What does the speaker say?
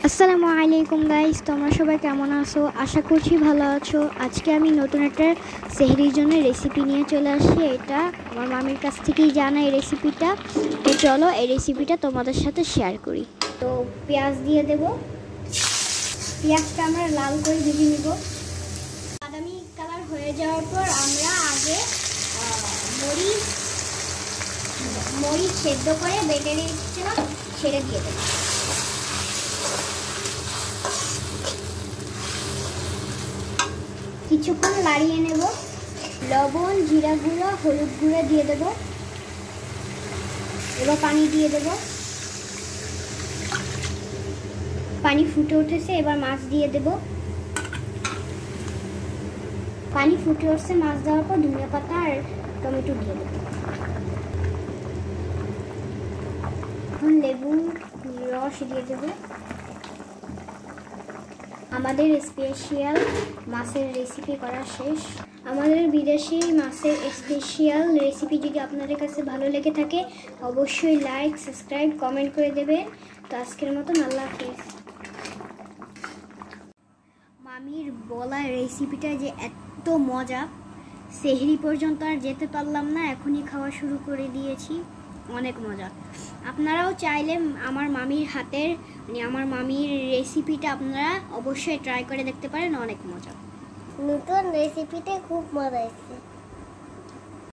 আসসালামু আলাইকুম গাইস, তোমরা সবাই কেমন আছো? আশা করছি ভালো আছো। আজকে আমি নতুন একটা সেহরির জন্য রেসিপি নিয়ে চলে আসছি। এটা আমার মামির কাছ থেকেই জানা এই রেসিপিটা। তো চলো এই রেসিপিটা তোমাদের সাথে শেয়ার করি। তো পেঁয়াজ দিয়ে দেব। পেঁয়াজটা আমরা লাল করে ভেজে নেব। বাদামি কালার হয়ে যাওয়ার পর আমরা আগে মরিচ সেদ্ধ করে বেটে রেখেছিলাম সেটা দিয়ে দেবো। কিছুক্ষণ লাড়িয়ে নেব। লবণ, জিরা গুঁড়ো, হলুদ গুঁড়ো দিয়ে দেব। এবার পানি দিয়ে দেব। পানি ফুটে উঠেছে, এবার মাছ দিয়ে দেব। পানি ফুটে উঠছে, মাছ দেওয়ার পর ধনিয়া পাতা আর টমেটো দিয়ে দেব। এখন লেবুর রস দিয়ে দেব। আমাদের স্পেশাল মাছের রেসিপি করা শেষ। আমাদের বিদেশি মাছের স্পেশাল রেসিপি যদি আপনাদের কাছে ভালো লেগে থাকে অবশ্যই লাইক, সাবস্ক্রাইব, কমেন্ট করে দেবেন। তো আজকের মতন আল্লাহ হাফেজ। মামির বলা রেসিপিটা যে এত মজা, সেহরি পর্যন্ত আর যেতে পারলাম না, এখনই খাওয়া শুরু করে দিয়েছি। অনেক মজা। আপনারাও চাইলে আমার মামির হাতের আমার মামির রেসিপিটা আপনারা অবশ্যই ট্রাই করে দেখতে পারেন। অনেক মজা। নতুন রেসিপিতে খুব মজা আসছে।